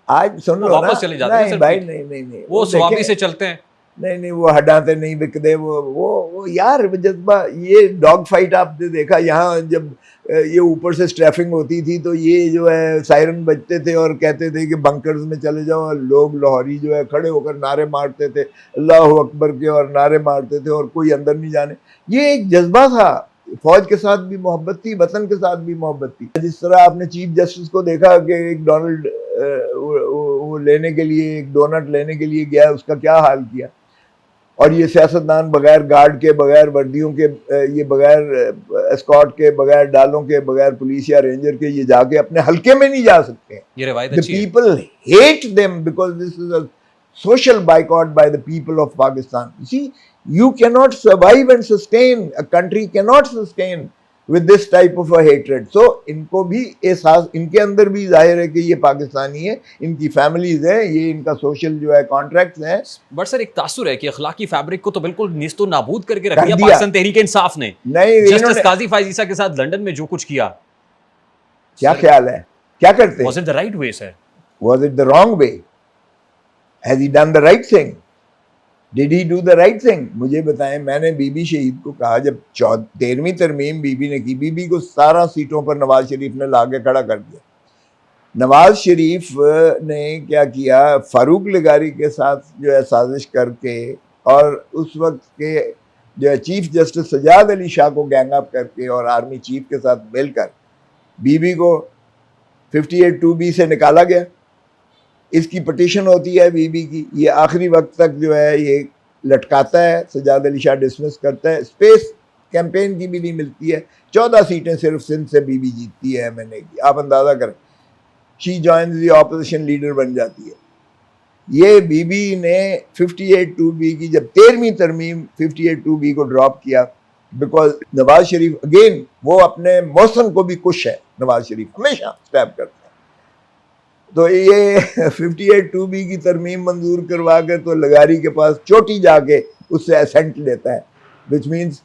आज सुन लो ना, वापस चले जाते हैं नहीं सर, भाई, नहीं नहीं नहीं, वो स्वाभी देखें, से चलते हैं। नहीं नहीं, वो हटाते नहीं बिकते, वो यार जज्बा, ये डॉग फाइट आपने देखा यहाँ, जब ये ऊपर से स्ट्रैफिंग होती थी तो ये जो है सायरन बजते थे और कहते थे कि बंकर्स में चले जाओ, लोग लाहौरी जो है खड़े होकर नारे मारते थे अल्लाह अकबर के, और नारे मारते थे और कोई अंदर नहीं जाने। ये एक जज्बा था, फौज के साथ भी मोहब्बत थी, वतन के साथ भी मोहब्बत थी। जिस तरह आपने चीफ जस्टिस को देखा कि एक डोनाल्ड वो लेने के लिए, एक डोनट लेने के लिए गया, उसका क्या हाल किया, और ये सियासतदान बगैर गार्ड के, बगैर वर्दियों के, ये बगैर एस्कॉर्ट के, बगैर डालों के, बगैर पुलिस या रेंजर के, ये जाके अपने हल्के में नहीं जा सकते। ये रवायत द अच्छी है। People hate them because this is a social boycott by the people of Pakistan. You see, you cannot survive and sustain, a country cannot sustain with this type of a hatred. So इनको भी एहसास, इनके अंदर भी जाहिर है कि ये पाकिस्तानी है, इनकी फैमिलीज है, ये इनका सोशल जो है कॉन्ट्रैक्ट है। बट सर एक तासुर है कि अखलाकी फैब्रिक को तो बिल्कुल निस्तो नाबूद करके रख कर दिया दिया। पाकिस्तान तहरीक इंसाफ ने। नहीं, जस्टिस काजी फायज ईसा के साथ लंदन में जो कुछ किया, क्या ख्याल है, क्या करते हैं? Was it the right way sir? Was it the wrong way? Has he done the right thing? Did he do the right thing? मुझे बताएं, मैंने बीबी शहीद को कहा, जब 13वीं तरमीम बीबी ने की, बीबी को 17 सीटों पर नवाज शरीफ ने लाके खड़ा कर दिया। नवाज शरीफ ने क्या किया, फारूक लगारी के साथ जो है साजिश करके, और उस वक्त के जो है चीफ जस्टिस सजाद अली शाह को गैंग अप करके और आर्मी चीफ के साथ मिलकर बीबी को 58(2)B से निकाला गया। इसकी पटिशन होती है बीबी की, ये आखिरी वक्त तक जो है ये लटकाता है, सजाद अली शाह डिसमिस करता है, स्पेस कैंपेन की भी नहीं मिलती है। 14 सीटें सिर्फ सिंध से बीबी जीतती है एमएनए की, आप अंदाज़ा करें। She joins the opposition leader बन जाती है। ये बीबी ने 58(2)B की जब 13वीं तरमीम 58(2)B को ड्रॉप किया, बिकॉज नवाज शरीफ अगेन, वो अपने मौसम को भी खुश है, नवाज शरीफ हमेशा स्टैप करता है। तो ये 58(2)B की तरमीम मंजूर करवा कर तो लगारी के पास चोटी जाके उससे असेंट लेता है, विच मीन्स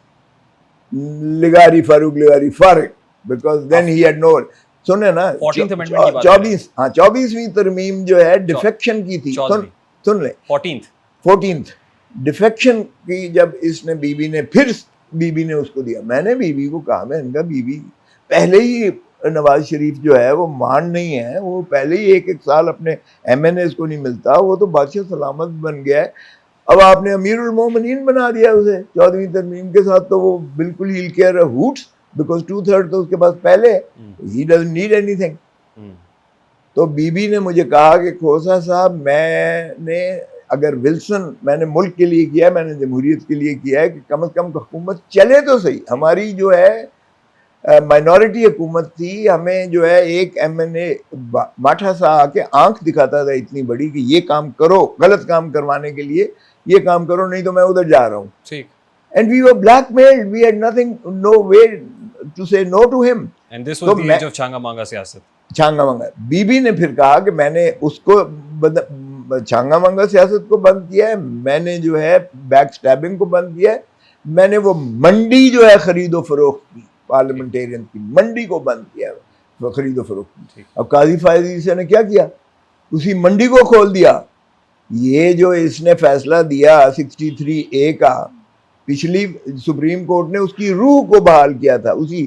लगारी, फारूक लगारी फारिग, because then he had no, सुने ना 14th अमेंडमेंट की बात कर रहे हैं। 24वीं तरमीम जो है डिफेक्शन की थी, सुन ले, 14th डिफेक्शन की, जब इसने बीबी ने फिर बीबी ने उसको दिया। मैंने बीबी को कहा, मैं इनका बीबी पहले ही नवाज शरीफ जो है वो मान नहीं है, वो पहले ही एक साल अपने एमएनएस को नहीं मिलता, वो तो बादशाह सलामत बन गया है। अब आपने अमीरुल मोमिनीन बना दिया उसे 14वीं तरमीम के साथ, तो वो बिल्कुल ही केयर हूट्स, बिकॉज 2/3 तो उसके पास पहले, ही डजंट नीड एनीथिंग। तो बीबी ने मुझे कहा कि खोसा साहब, मैंने अगर विल्सन मैंने मुल्क के लिए किया है, मैंने जमहूरियत के लिए किया है, कि कम से कम हुकूमत चले तो सही। हमारी जो है माइनॉरिटी हुकूमत थी, हमें जो है एक एमएनए माठा सा आके आंख दिखाता था इतनी बड़ी कि ये काम करो, गलत काम करवाने के लिए ये काम करो, नहीं तो मैं उधर जा रहा हूँ। ठीक। And we were blackmailed, we had nothing, no way to say no to him. And this was the age of Changa Manga सियासत। छांगा मांगा। बीबी ने फिर कहा कि मैंने उसको छांगा मांगा सियासत को बंद किया है, मैंने जो है बैक स्टैबिंग को बंद किया है, मैंने वो मंडी जो है खरीदो फरोख्त की, पार्लियामेंटेरियन की मंडी को बंद किया है, खरीदो फरोख्त की। अब काजी फायज ईसा ने क्या किया, उसी मंडी को खोल दिया। ये जो इसने फैसला दिया 63A का, पिछली सुप्रीम कोर्ट ने उसकी रूह को बहाल किया था, उसी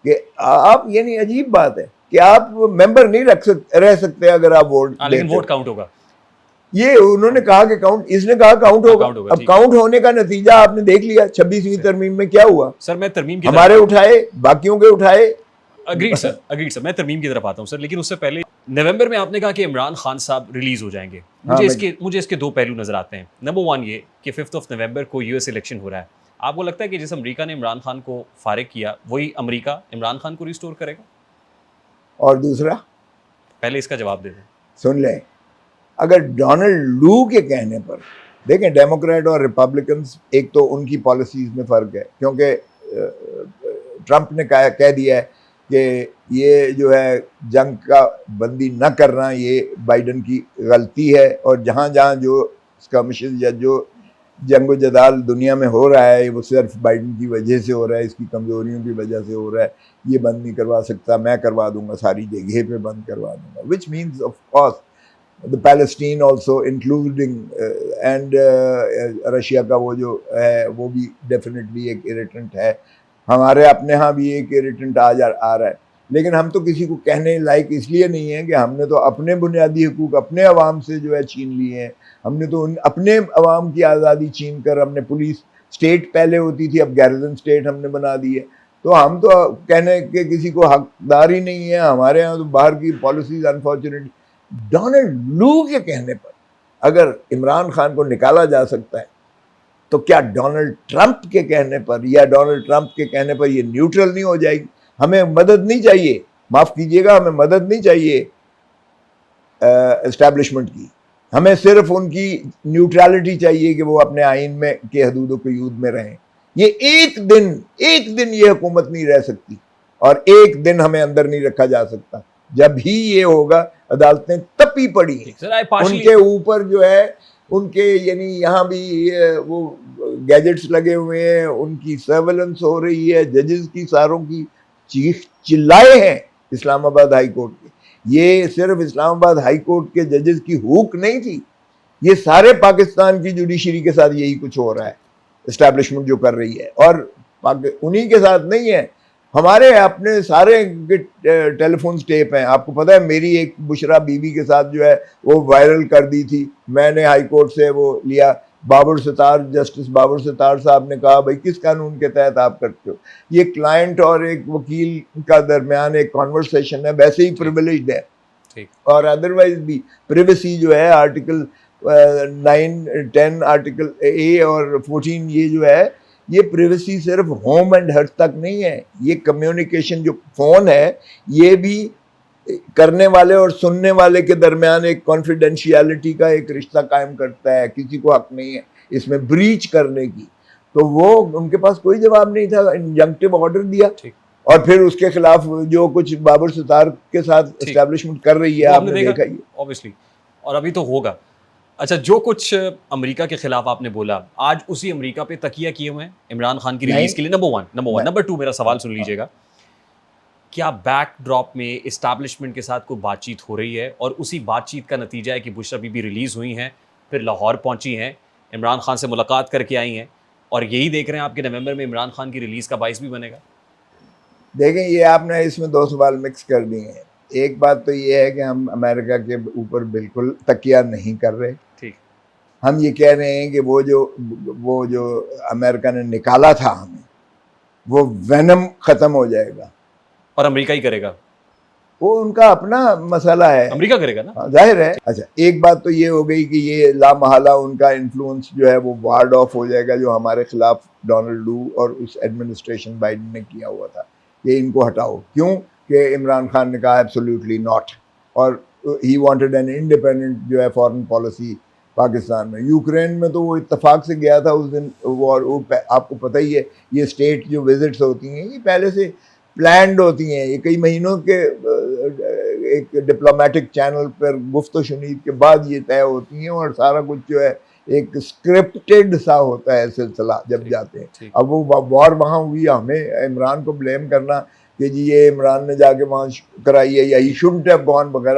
कि आप, यानी अजीब बात है कि आप मेंबर नहीं रह सकते अगर आप वोट, लेकिन वोट काउंट होगा। ये उन्होंने कहा कि काउंट, इसने कहा काउंट होगा। अब काउंट होने का नतीजा आपने देख लिया 26वीं तरमीम में क्या हुआ। सर मैं तरमीम की हमारे उठाए, बाकियों के उठाए। अग्रीड सर, मैं तरमीम की तरफ आता हूँ सर, लेकिन उससे पहले नवंबर में आपने कहा कि इमरान खान साहब रिलीज हो जाएंगे। मुझे इसके दो पहलू नजर आते हैं। नंबर 1 ये कि 5 नवंबर को यूएस इलेक्शन हो रहा है। आपको लगता है कि जिस अमेरिका ने इमरान खान को फारिग किया, वही अमेरिका इमरान खान को रिस्टोर करेगा? और दूसरा, पहले इसका जवाब दे दें। सुन लें, अगर डोनाल्ड लू के कहने पर, देखें डेमोक्रेट और रिपब्लिकन्स, एक तो उनकी पॉलिसीज में फ़र्क है, क्योंकि ट्रंप ने कह दिया है कि ये जो है जंग का बंदी न करना ये बाइडन की गलती है, और जहाँ जहाँ जो स्कर्मिशेस या जो जंग जदाल दुनिया में हो रहा है वो सिर्फ बाइडन की वजह से हो रहा है, इसकी कमज़ोरियों की वजह से हो रहा है, ये बंद नहीं करवा सकता, मैं करवा दूंगा, सारी जगह पे बंद करवा दूंगा। Which means of course the Palestine also including and Russia का वो जो है वो भी डेफिनेटली एक इरिटेंट है। हमारे अपने यहाँ भी एक इरिटेंट आ रहा है, लेकिन हम तो किसी को कहने लायक इसलिए नहीं है कि हमने तो अपने बुनियादी हकूक अपने अवाम से जो है छीन लिए हैं। हमने तो अपने अवाम की आज़ादी छीन कर हमने पुलिस स्टेट पहले होती थी, अब गैरिजन स्टेट हमने बना दी है। तो हम तो कहने के किसी को हकदार ही नहीं है। हमारे यहाँ तो बाहर की पॉलिसीज अनफॉर्चुनेटली डोनाल्ड लू के कहने पर अगर इमरान खान को निकाला जा सकता है, तो क्या डोनाल्ड ट्रंप के कहने पर या डोनाल्ड ट्रंप के कहने पर ये न्यूट्रल नहीं हो जाएगी? हमें मदद नहीं चाहिए, माफ़ कीजिएगा, हमें मदद नहीं चाहिए एस्टैब्लिशमेंट की। हमें सिर्फ उनकी न्यूट्रलिटी चाहिए कि वो अपने आइन में के हदूद क़यूद में रहें। ये एक दिन ये हुकूमत नहीं रह सकती और एक दिन हमें अंदर नहीं रखा जा सकता। जब ही ये होगा, अदालतें तपी पड़ी हैं उनके ऊपर जो है, उनके यानी यहाँ भी वो गैजेट्स लगे हुए हैं, उनकी सर्वेलेंस हो रही है, जजेस की सारों की चीख चिल्लाए हैं इस्लामाबाद हाई कोर्ट के। ये सिर्फ इस्लामाबाद हाई कोर्ट के जजेस की हुक नहीं थी, ये सारे पाकिस्तान की जुडिशरी के साथ यही कुछ हो रहा है, इस्टेब्लिशमेंट जो कर रही है। और उन्हीं के साथ नहीं है, हमारे अपने सारे टेलीफोन टेप हैं। आपको पता है मेरी एक बुशरा बीबी के साथ जो है वो वायरल कर दी थी, मैंने हाई कोर्ट से वो लिया। बाबर सितार, जस्टिस बाबर सितार साहब ने कहा भाई किस कानून के तहत आप करते हो? ये क्लाइंट और एक वकील का दरमियान एक कॉन्वर्सेशन है, वैसे ही प्रिविलेज्ड है, और अदरवाइज भी प्रिवेसी जो है आर्टिकल 9, 10, आर्टिकल ए और 14, ये जो है ये प्रिवेसी सिर्फ होम एंड हर्ट तक नहीं है। ये कम्युनिकेशन जो फ़ोन है ये भी करने वाले और सुनने वाले के दरमियान एक कॉन्फिडेंशियलिटी का एक रिश्ता कायम करता है। किसी को हक नहीं है इसमें ब्रीच करने की। तो वो उनके पास कोई जवाब नहीं था, इंजंक्टिव ऑर्डर दिया और फिर उसके खिलाफ जो कुछ बाबर सितार के साथ एस्टैब्लिशमेंट कर रही है, आपने देखा ही ऑब्वियसली, और अभी तो होगा। अच्छा, जो कुछ अमेरिका के खिलाफ आपने बोला, आज उसी अमेरिका पे तकिया किए हुए हैं इमरान खान की रिलीज के लिए। Number one. नंबर टू, मेरा सवाल सुन लीजिएगा, क्या बैकड्रॉप में इस्टेब्लिशमेंट के साथ कोई बातचीत हो रही है और उसी बातचीत का नतीजा है कि बुशरा बीबी रिलीज़ हुई हैं, फिर लाहौर पहुंची हैं, इमरान खान से मुलाकात करके आई हैं, और यही देख रहे हैं आपके नवंबर में इमरान खान की रिलीज़ का बाइस भी बनेगा? देखें, ये आपने इसमें दो सवाल मिक्स कर दिए हैं। एक बात तो ये है कि हम अमेरिका के ऊपर बिल्कुल तकिया नहीं कर रहे। ठीक, हम ये कह रहे हैं कि वो जो अमेरिका ने निकाला था हमें, वो वेनम ख़त्म हो जाएगा और अमेरिका ही करेगा। वो उनका अपना मसला है, अमेरिका करेगा ना, जाहिर है। अच्छा, एक बात तो ये हो गई कि ये लामहला उनका इन्फ्लुएंस जो है वो वार्ड ऑफ हो जाएगा, जो हमारे खिलाफ डोनाल्ड लू और उस एडमिनिस्ट्रेशन बाइडन ने किया हुआ था। ये इनको हटाओ। क्यों कि इमरान खान ने कहा एब्सोल्युटली नॉट, और ही वांटेड एन इंडिपेंडेंट जो है फॉरेन पॉलिसी पाकिस्तान में। यूक्रेन में तो वो इत्तेफाक से गया था उस दिन, वो आपको पता ही है, ये स्टेट जो विजिट्स होती हैं ये पहले से प्लान्ड होती हैं। ये कई महीनों के एक डिप्लोमेटिक चैनल पर गुफ्त शुनीद के बाद ये तय होती हैं, और सारा कुछ जो है एक स्क्रिप्टेड सा होता है सिलसिला जब जाते हैं। अब वो वॉर वहाँ हुई, हमें इमरान को ब्लेम करना कि जी ये इमरान ने जाके वहाँ कराई है या ही शुड हैव गॉन वगैरह